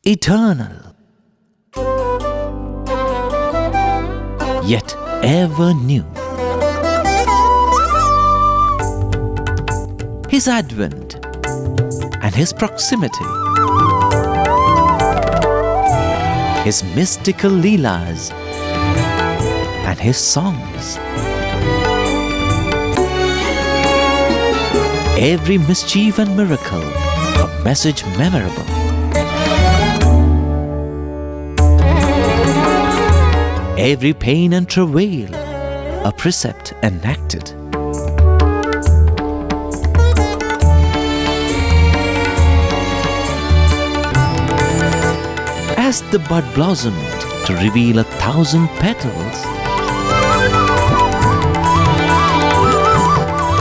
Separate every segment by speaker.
Speaker 1: eternal, yet ever new. His advent and His proximity, His mystical leelas and His songs, every mischief and miracle a message memorable. Every pain and travail a precept enacted. As the bud blossomed to reveal 1,000 petals,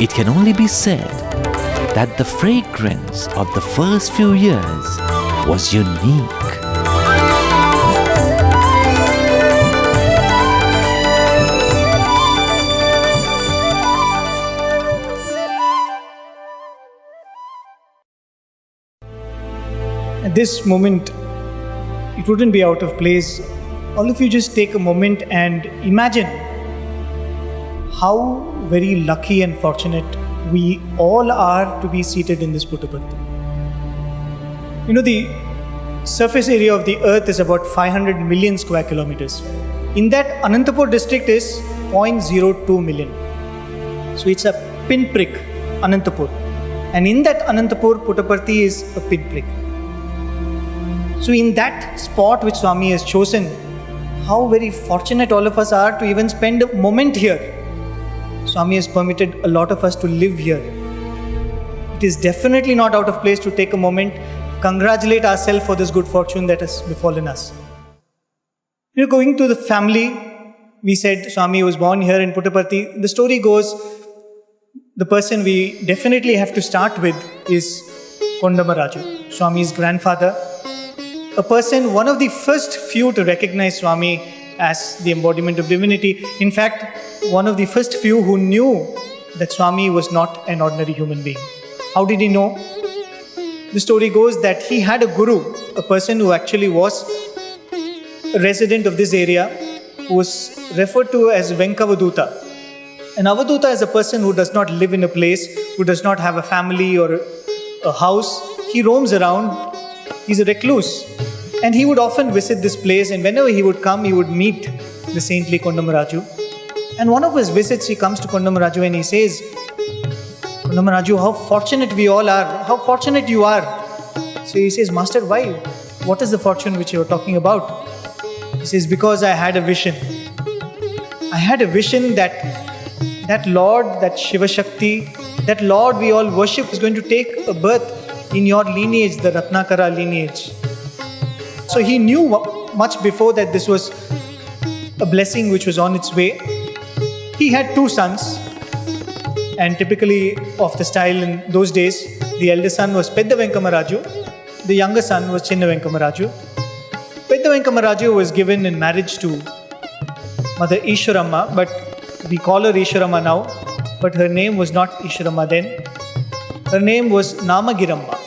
Speaker 1: it can only be said that the fragrance of the first few years was unique.
Speaker 2: At this moment, it wouldn't be out of place. All of you just take a moment and imagine how very lucky and fortunate we all are to be seated in this Puttaparthi. You know, the surface area of the earth is about 500 million square kilometers. In that, Anantapur district is 0.02 million. So it's a pinprick, Anantapur. And in that Anantapur, Puttaparthi is a pinprick. So in that spot which Swami has chosen, how very fortunate all of us are to even spend a moment here. Swami has permitted a lot of us to live here. It is definitely not out of place to take a moment, congratulate ourselves for this good fortune that has befallen us. You know, going to the family, we said Swami was born here in Puttaparthi. The story goes, the person we definitely have to start with is Kondamaraju, Swami's grandfather. A person, one of the first few to recognize Swami as the embodiment of divinity. In fact, one of the first few who knew that Swami was not an ordinary human being. How did he know? The story goes that he had a guru, a person who actually was a resident of this area, who was referred to as Venkavaduta. An Avaduta is a person who does not live in a place, who does not have a family or a house. He roams around. He's a recluse. And he would often visit this place, and whenever he would come, he would meet the saintly Kondamaraju. And one of his visits, he comes to Kondamaraju and he says, Kondamaraju, how fortunate we all are, how fortunate you are. So he says, Master, why? What is the fortune which you are talking about? He says, because I had a vision. I had a vision that Lord, that Shiva Shakti, that Lord we all worship is going to take a birth in your lineage, the Ratnakara lineage. So he knew much before that this was a blessing which was on its way. He had two sons, and typically of the style in those days, the elder son was Pedda Venkamaraju, the younger son was Chinna Venkamaraju. Pedda Venkamaraju was given in marriage to Mother Ishwaramma, but we call her Ishwaramma now, but her name was not Ishwaramma then. Her name was Namagiramma.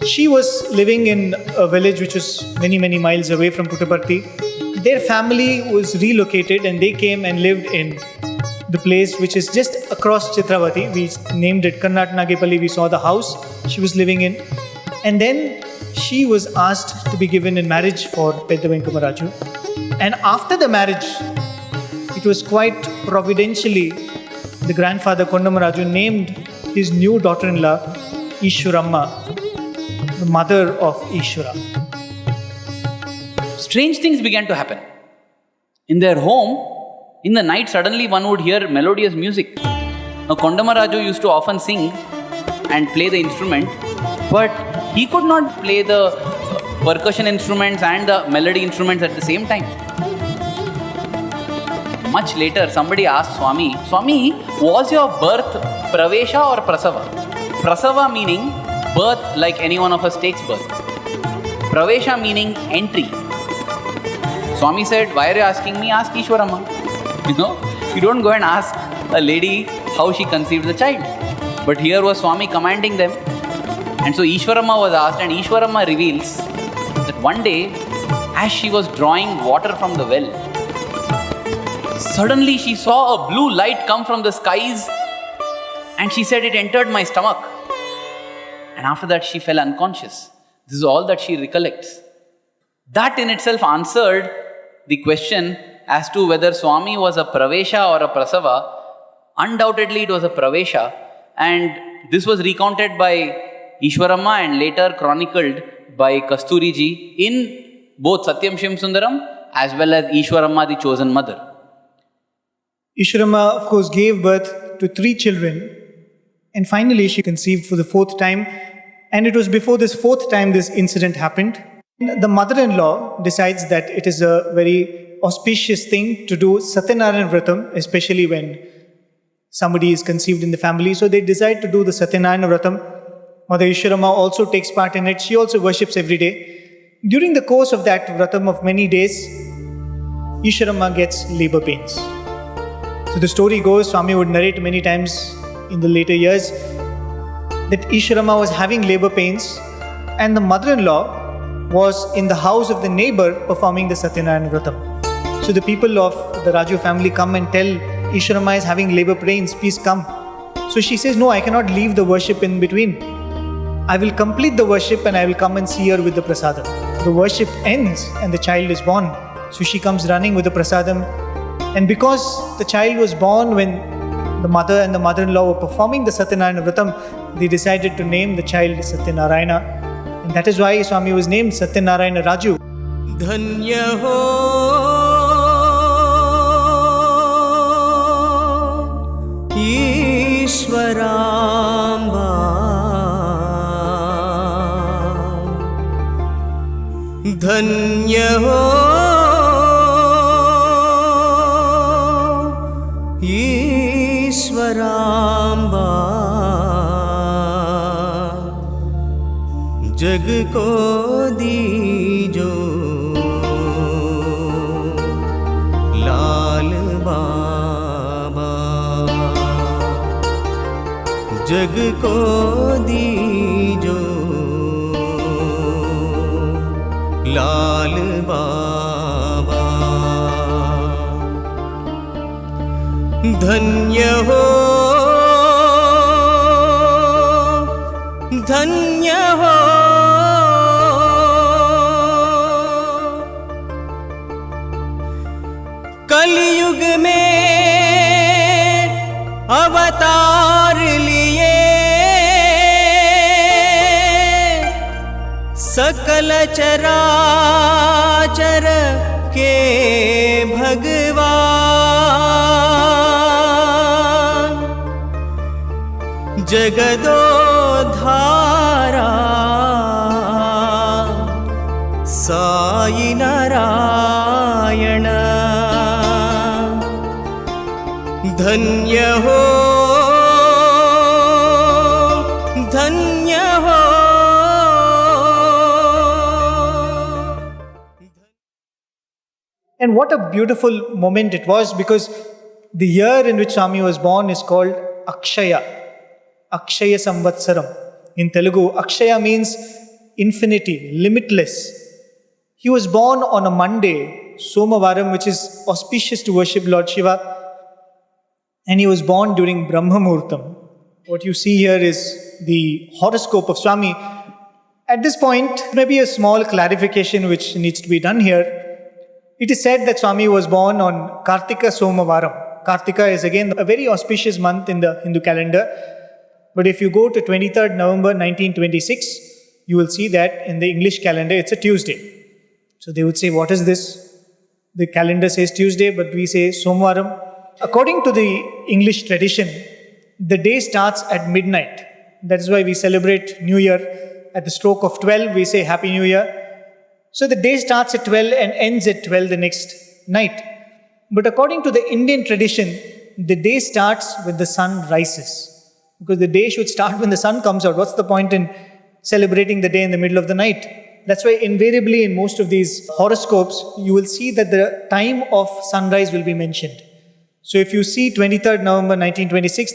Speaker 2: She was living in a village which was many, many miles away from Puttaparthi. Their family was relocated and they came and lived in the place which is just across Chitravati. We named it Karnatanagipalli. We saw the house she was living in. And then she was asked to be given in marriage for Pedda Venkamaraju. And after the marriage, it was quite providentially, the grandfather Kondamaraju named his new daughter-in-law Ishwaramma, the mother of Ishwara.
Speaker 3: Strange things began to happen. In their home, in the night, suddenly one would hear melodious music. Now, Kondamaraju used to often sing and play the instrument, but he could not play the percussion instruments and the melody instruments at the same time. Much later, somebody asked Swami, Swami, was your birth Pravesha or Prasava? Prasava meaning birth like any one of us takes birth. Pravesha meaning entry. Swami said, why are you asking me? Ask Ishwaramma. You don't go and ask a lady how she conceived the child. But here was Swami commanding them. And so Ishwaramma was asked, and Ishwaramma reveals that one day, as she was drawing water from the well, suddenly she saw a blue light come from the skies, and she said, it entered my stomach. And after that, she fell unconscious. This is all that she recollects. That in itself answered the question as to whether Swami was a Pravesha or a Prasava. Undoubtedly, it was a Pravesha, and this was recounted by Ishwaramma and later chronicled by Kasturiji in both Satyam Shivam Sundaram as well as Ishwaramma, the chosen mother.
Speaker 2: Ishwaramma, of course, gave birth to 3 children, and finally she conceived for the 4th time. And it was before this 4th time this incident happened. The mother-in-law decides that it is a very auspicious thing to do Satyanarayana Vratam, especially when somebody is conceived in the family. So they decide to do the Satyanarayana Vratam. Mother Ishwaramma also takes part in it. She also worships every day. During the course of that Vratam of many days, Ishwaramma gets labor pains. So the story goes, Swami would narrate many times in the later years, that Ishwaramma was having labor pains and the mother-in-law was in the house of the neighbor performing the Satyanarayana Vratam. So the people of the Raju family come and tell Ishwaramma is having labor pains, please come. So she says, no, I cannot leave the worship in between. I will complete the worship and I will come and see her with the prasadam. The worship ends and the child is born. So she comes running with the prasadam. And because the child was born when the mother and the mother-in-law were performing the Satyanarayana Vratam, they decided to name the child Satyanarayana. And that is why Swami was named Satyanarayana Raju.
Speaker 4: Dhanya ho Ishwaramba, Dhanya ho Ishwaramba, जग को दीजो लाल बाबा, जग को दीजो लाल बाबा। धन्य हो धन्य हो कलयुग में अवतार लिए सकल चराचर के भगवान, जगदोद्धारा साई नारायण। धन्य हो धन्य हो।
Speaker 2: And what a beautiful moment it was, because the year in which Swami was born is called Akshaya. Akshaya Samvatsaram. In Telugu, Akshaya means infinity, limitless. He was born on a Monday, Somavaram, which is auspicious to worship Lord Shiva. And he was born during Brahma Muhurtam. What you see here is the horoscope of Swami. At this point, maybe a small clarification which needs to be done here. It is said that Swami was born on Kartika Somavaram. Kartika is again a very auspicious month in the Hindu calendar. But if you go to 23rd November 1926, you will see that in the English calendar it's a Tuesday. So they would say, what is this? The calendar says Tuesday, but we say Somvaram. According to the English tradition, the day starts at midnight. That is why we celebrate New Year. At the stroke of 12, we say Happy New Year. So the day starts at 12 and ends at 12 the next night. But according to the Indian tradition, the day starts when the sun rises. Because the day should start when the sun comes out. What's the point in celebrating the day in the middle of the night? That's why invariably in most of these horoscopes, you will see that the time of sunrise will be mentioned. So if you see 23rd November 1926,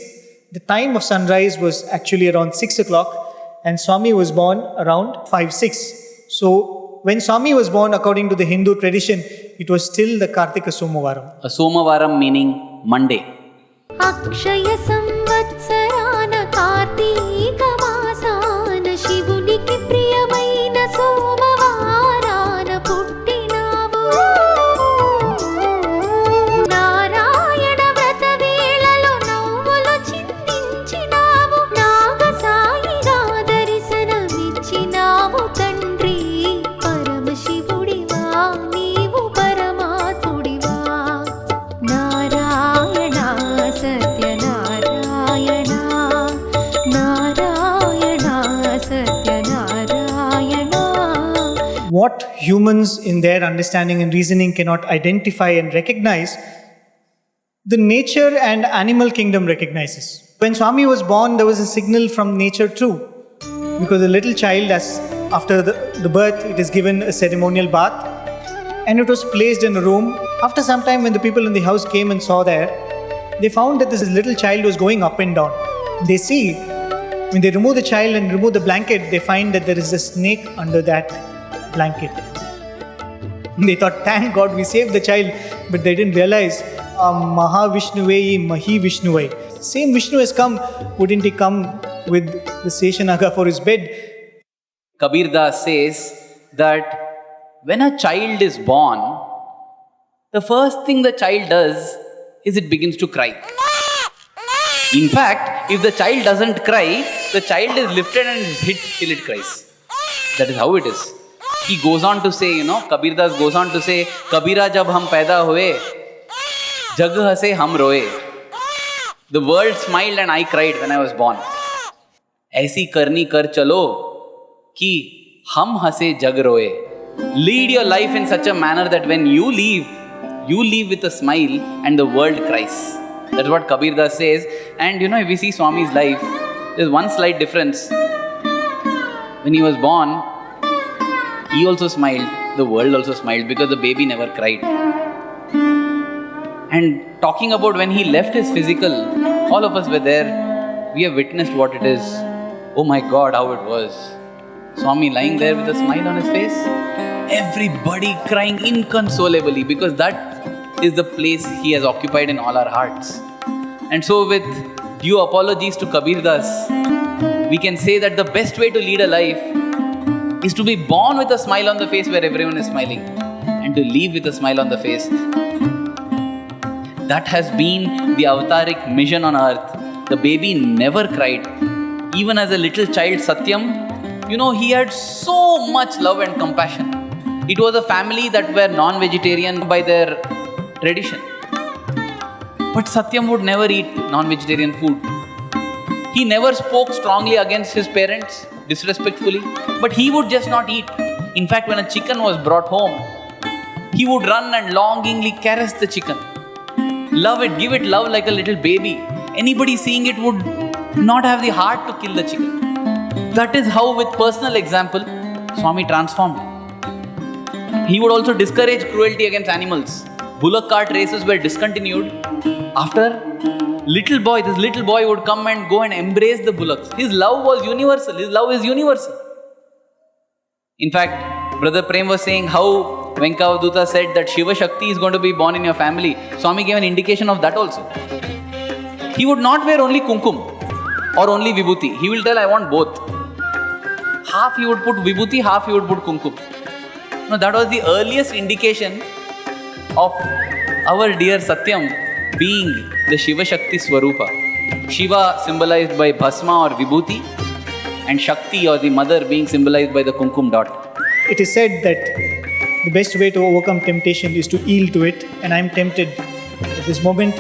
Speaker 2: the time of sunrise was actually around 6 o'clock. and Swami was born around 5-6. So when Swami was born, according to the Hindu tradition, it was still the Kartika Somavaram.
Speaker 3: A Somavaram meaning Monday.
Speaker 5: అక్షయ సంవత్సరాన కార్తీక మాసాన శివునికి ప్రియమైన సోమవారాన పుట్టినావు. నారాయణ వ్రత వేళలో నవ్వులు చిందించినావు. నాగసాయిగా దర్శనమిచ్చినావు తండ్రి. పరమశివుడివా నీవు పరమాత్ముడివా. Narayana Satyanarayana Narayana Satyanarayana.
Speaker 2: What humans in their understanding and reasoning cannot identify and recognize, the nature and animal kingdom recognizes. When Swami was born, there was a signal from nature too. Because a little child, as after the birth, it is given a ceremonial bath and it was placed in a room. After some time, when the people in the house came and saw there, they found that this little child was going up and down. They see, when they remove the child and remove the blanket, they find that there is a snake under that blanket. They thought, thank God we saved the child, but they didn't realize, Mahavishnuve Mahi Vishnuvai. Same Vishnu has come, wouldn't he come with the Seshanaga for his bed?
Speaker 3: Kabir Das says that when a child is born, the first thing the child does is it begins to cry. In fact, if the child doesn't cry, the child is lifted and is hit till it cries. That is how it is. He goes on to say, Kabir Das goes on to say, Kabira jab hum paida hue, jag hase hum roye. The world smiled and I cried when I was born. Aisi karni kar chalo ki hum hase jag roye. Lead your life in such a manner that when you leave with a smile and the world cries. That's what Kabir Das says. And if we see Swami's life, there's one slight difference. When he was born, he also smiled, the world also smiled, because the baby never cried. And talking about when he left his physical, all of us were there. We have witnessed what it is. Oh my God, how it was. Swami lying there with a smile on his face. Everybody crying inconsolably, because that is the place he has occupied in all our hearts. And so with due apologies to Kabir Das, we can say that the best way to lead a life is to be born with a smile on the face where everyone is smiling, and to leave with a smile on the face. That has been the avataric mission on earth. The baby never cried. Even as a little child, Satyam, he had so much love and compassion. It was a family that were non-vegetarian by their tradition. But Satyam would never eat non-vegetarian food. He never spoke strongly against his parents, disrespectfully, but he would just not eat. In fact, when a chicken was brought home, he would run and longingly caress the chicken. Love it, give it love like a little baby. Anybody seeing it would not have the heart to kill the chicken. That is how, with personal example, Swami transformed. He would also discourage cruelty against animals. Bullock cart races were discontinued after this little boy would come and go and embrace the bullocks. His love was universal. His love is universal. In fact, Brother Prem was saying how Venkavaduta said that Shiva Shakti is going to be born in your family. Swami gave an indication of that also. He would not wear only kumkum or only vibhuti. He will tell, I want both. Half he would put vibhuti, half he would put kumkum. Now that was the earliest indication of our dear Satyam being the Shiva Shakti Swarupa. Shiva symbolized by Bhasma or Vibhuti, and Shakti or the mother being symbolized by the Kumkum dot.
Speaker 2: It is said that the best way to overcome temptation is to yield to it, and I am tempted at this moment.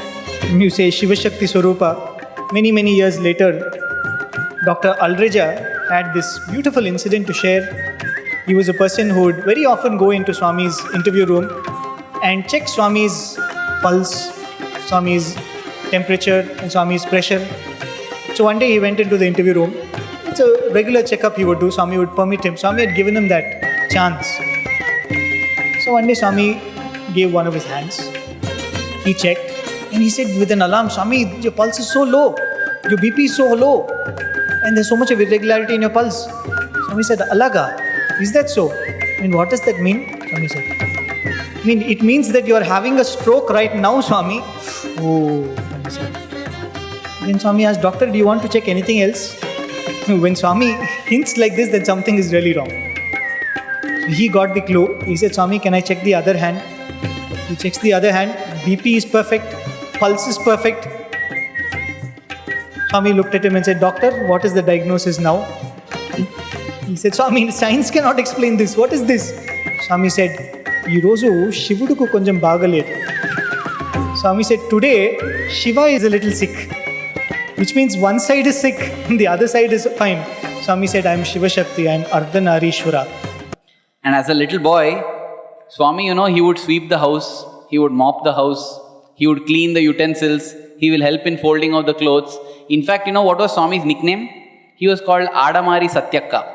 Speaker 2: When you say Shiva Shakti Swarupa, many years later, Dr. Alreja had this beautiful incident to share. He was a person who would very often go into Swami's interview room and check Swami's pulse, Swami's temperature and Swami's pressure. So one day he went into the interview room. It's a regular checkup he would do. Swami would permit him. Swami had given him that chance. So one day Swami gave one of his hands. He checked and he said with an alarm, Swami, your pulse is so low. Your BP is so low. and there's so much of irregularity in your pulse. Swami said, Alaga, is that so? I mean, what does that mean? Swami said, I mean, it means that you are having a stroke right now, Swami. Oh, Swami said. Then Swami asked, Doctor, do you want to check anything else? When Swami hints like this, then something is really wrong. So he got the clue. He said, Swami, can I check the other hand? He checks the other hand. BP is perfect. Pulse is perfect. Swami looked at him and said, Doctor, what is the diagnosis now? He said, Swami, science cannot explain this. What is this? Swami said, Ee roju Shivuduku konjam baagaledu. Swami said, today Shiva is a little sick, which means one side is sick and the other side is fine. Swami said, I am Shiva Shakti, I am Ardhanarishwara.
Speaker 3: And as a little boy, Swami, he would sweep the house, he would mop the house, he would clean the utensils, he will help in folding of the clothes. In fact, what was Swami's nickname? He was called Adamari Satyakka.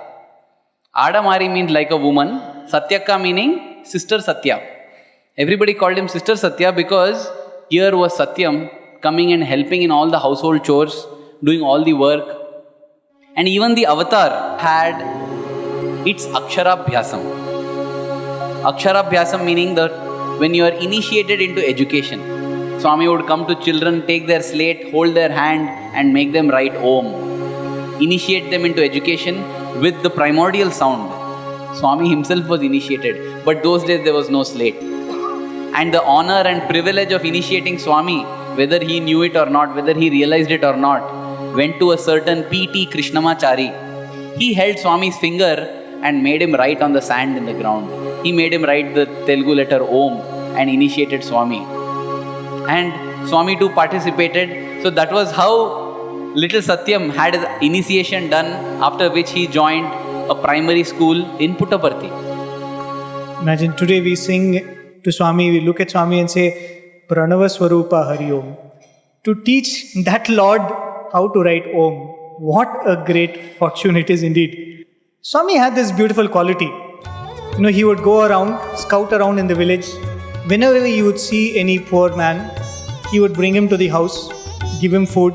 Speaker 3: Adamari means like a woman, Satyakka meaning Sister Satya. Everybody called him Sister Satya because here was Satyam coming and helping in all the household chores, doing all the work. And even the avatar had its Aksharabhyasam. Aksharabhyasam meaning that when you are initiated into education, Swami would come to children, take their slate, hold their hand and make them write Om. Initiate them into education with the primordial sound. Swami himself was initiated, but those days there was no slate. And the honor and privilege of initiating Swami, whether he knew it or not, whether he realized it or not, went to a certain P.T. Krishnamachari. He held Swami's finger and made him write on the sand in the ground. He made him write the Telugu letter Om and initiated Swami. And Swami too participated. So that was how little Satyam had his initiation done, after which he joined a primary school in Puttaparthi.
Speaker 2: Imagine today we sing to Swami, we look at Swami and say, Pranava Swarupa Hari Om. To teach that Lord how to write Om. What a great fortune it is indeed. Swami had this beautiful quality. He would go around, scout around in the village. Whenever he would see any poor man, he would bring him to the house, give him food,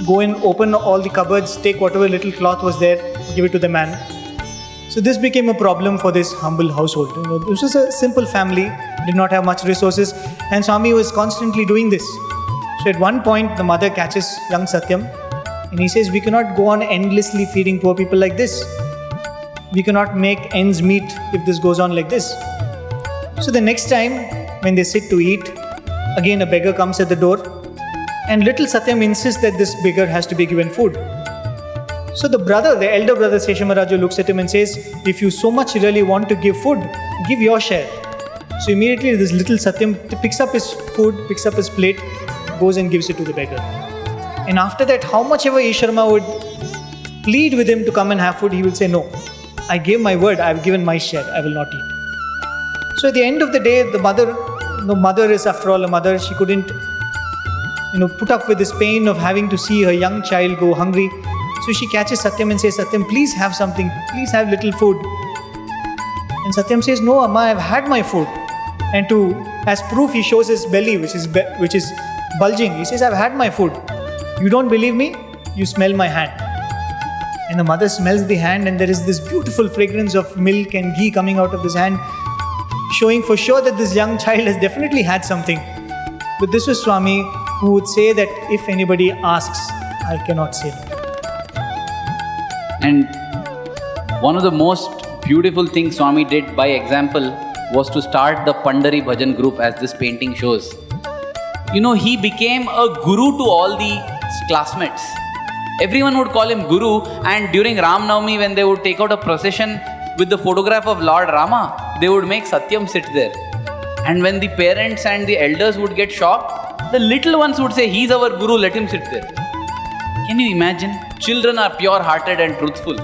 Speaker 2: go and open all the cupboards, take whatever little cloth was there, give it to the man. So this became a problem for this humble household. This was a simple family, did not have much resources, and Swami was constantly doing this. So at one point, the mother catches young Satyam, and he says, we cannot go on endlessly feeding poor people like this. We cannot make ends meet if this goes on like this. So the next time, when they sit to eat, again a beggar comes at the door, and little Satyam insists that this beggar has to be given food. So the elder brother Seshamaraju looks at him and says, if you so much really want to give food, give your share. So immediately this little Satyam picks up his food, picks up his plate, goes and gives it to the beggar. And after that, how much ever Isharma would plead with him to come and have food, he will say, no, I gave my word, I have given my share, I will not eat. So at the end of the day, the mother is after all a mother. She couldn't put up with this pain of having to see her young child go hungry. So she catches Satyam and says, Satyam, please have something, please have little food. And Satyam says, no, Amma, I have had my food. And as proof, he shows his belly, which is bulging. He says, I have had my food. You don't believe me? You smell my hand. And the mother smells the hand, and there is this beautiful fragrance of milk and ghee coming out of this hand, showing for sure that this young child has definitely had something. But this was Swami, who would say that if anybody asks, I cannot say no.
Speaker 3: And one of the most beautiful things Swami did by example was to start the Pandari Bhajan group, as this painting shows. He became a guru to all the classmates. Everyone would call him Guru, and during Ram Navami, when they would take out a procession with the photograph of Lord Rama, they would make Satyam sit there. And when the parents and the elders would get shocked, the little ones would say, he's our Guru, let him sit there. Can you imagine? Children are pure-hearted and truthful.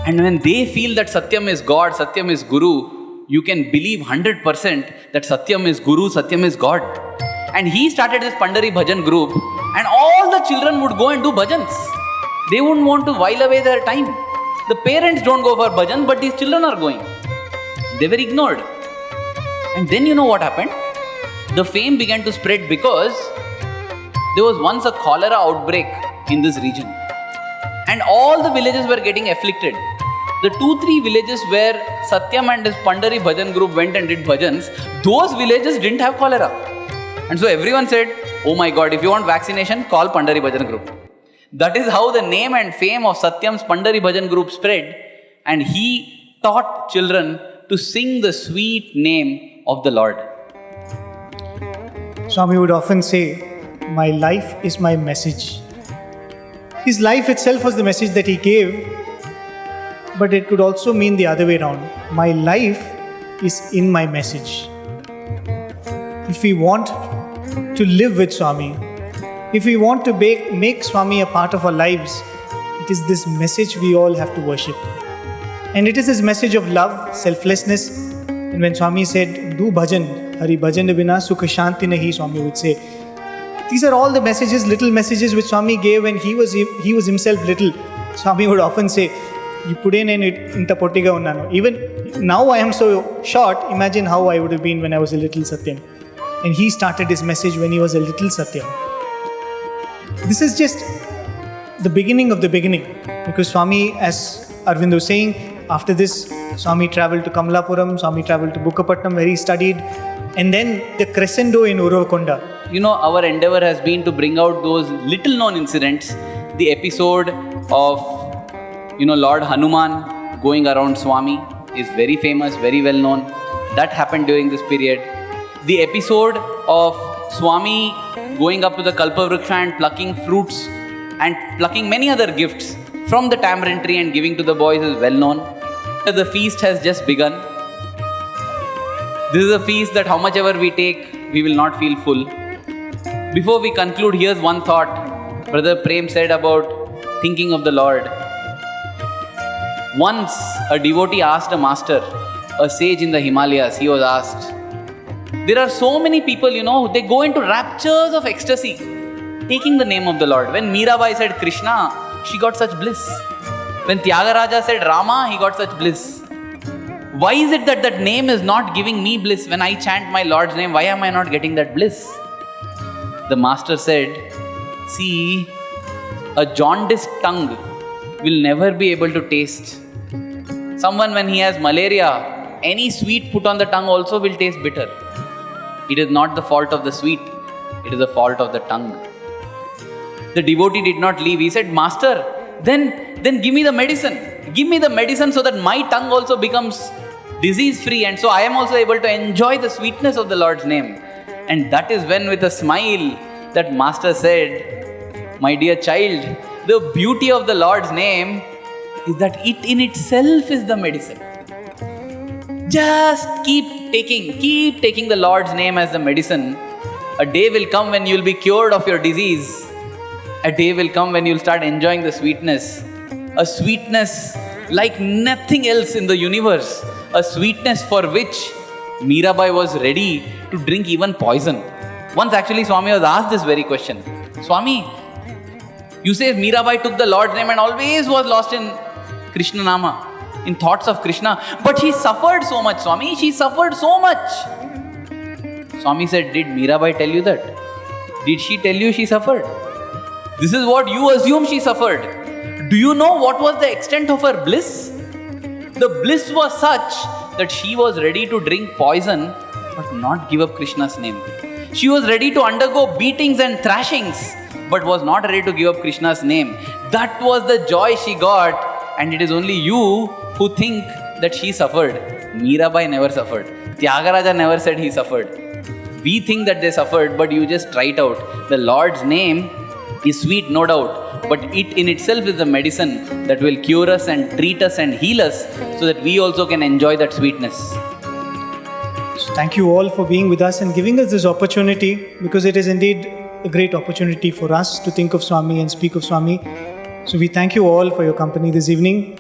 Speaker 3: And when they feel that Satyam is God, Satyam is Guru, you can believe 100% that Satyam is Guru, Satyam is God. And he started this Pandari Bhajan group, and all the children would go and do bhajans. They wouldn't want to while away their time. The parents don't go for bhajan, but these children are going. They were ignored. And then you know what happened? The fame began to spread because there was once a cholera outbreak in this region. and all the villages were getting afflicted. The 2-3 villages where Satyam and his Pandari Bhajan group went and did bhajans, those villages didn't have cholera. And so everyone said, oh my God, if you want vaccination, call Pandari Bhajan group. That is how the name and fame of Satyam's Pandari Bhajan group spread, and he taught children to sing the sweet name of the Lord.
Speaker 2: Swami would often say, my life is my message. His life itself was the message that he gave, but it could also mean the other way around. My life is in my message. If we want to live with Swami, if we want to make Swami a part of our lives, it is this message we all have to worship. And it is this message of love, selflessness. And when Swami said, do bhajan, Hari bhajan bina sukha shanti nahi, Swami would say, these are all the messages, little messages which Swami gave when he was himself little. Swami would often say, Ippude nenu inta pottiga unnanu. Even now I am so short, imagine how I would have been when I was a little Satyam. And he started his message when he was a little Satyam. This is just the beginning of the beginning. Because Swami, as Arvind was saying, after this, Swami travelled to Kamalapuram, Swami travelled to Bukkapatnam where he studied, and then the crescendo in Uravakonda.
Speaker 3: You know, our endeavor has been to bring out those little known incidents. The episode of, Lord Hanuman going around Swami is very famous, very well known. That happened during this period. The episode of Swami going up to the Kalpavriksha and plucking fruits and plucking many other gifts from the tamarind tree and giving to the boys is well known. The feast has just begun. This is a feast that how much ever we take, we will not feel full. Before we conclude, here's one thought Brother Prem said about thinking of the Lord. Once a devotee asked a master, a sage in the Himalayas, he was asked, there are so many people, they go into raptures of ecstasy, taking the name of the Lord. When Mirabai said Krishna, she got such bliss. When Tyagaraja said Rama, he got such bliss. Why is it that that name is not giving me bliss? When I chant my Lord's name, why am I not getting that bliss? The master said, see, a jaundiced tongue will never be able to taste. Someone, when he has malaria, any sweet put on the tongue also will taste bitter. It is not the fault of the sweet, it is the fault of the tongue. The devotee did not leave. He said, Master, then give me the medicine. Give me the medicine so that my tongue also becomes disease-free, and so I am also able to enjoy the sweetness of the Lord's name. And that is when, with a smile, that master said, my dear child, the beauty of the Lord's name is that it in itself is the medicine. Just keep taking the Lord's name as the medicine. A day will come when you will be cured of your disease. A day will come when you will start enjoying the sweetness. A sweetness like nothing else in the universe. A sweetness for which Mirabai was ready to drink even poison. Once actually Swami was asked this very question. Swami, you say Mirabai took the Lord's name and always was lost in Krishna Nama, in thoughts of Krishna. But she suffered so much, Swami. She suffered so much. Swami said, did Mirabai tell you that? Did she tell you she suffered? This is what you assume she suffered. Do you know what was the extent of her bliss? The bliss was such that she was ready to drink poison but not give up Krishna's name. She was ready to undergo beatings and thrashings but was not ready to give up Krishna's name. That was the joy she got, and it is only you who think that she suffered. Mirabai never suffered. Tyagaraja never said he suffered. We think that they suffered, but you just try it out. The Lord's name is sweet, no doubt, but it in itself is the medicine that will cure us and treat us and heal us so that we also can enjoy that sweetness.
Speaker 2: So thank you all for being with us and giving us this opportunity, because it is indeed a great opportunity for us to think of Swami and speak of Swami. So we thank you all for your company this evening.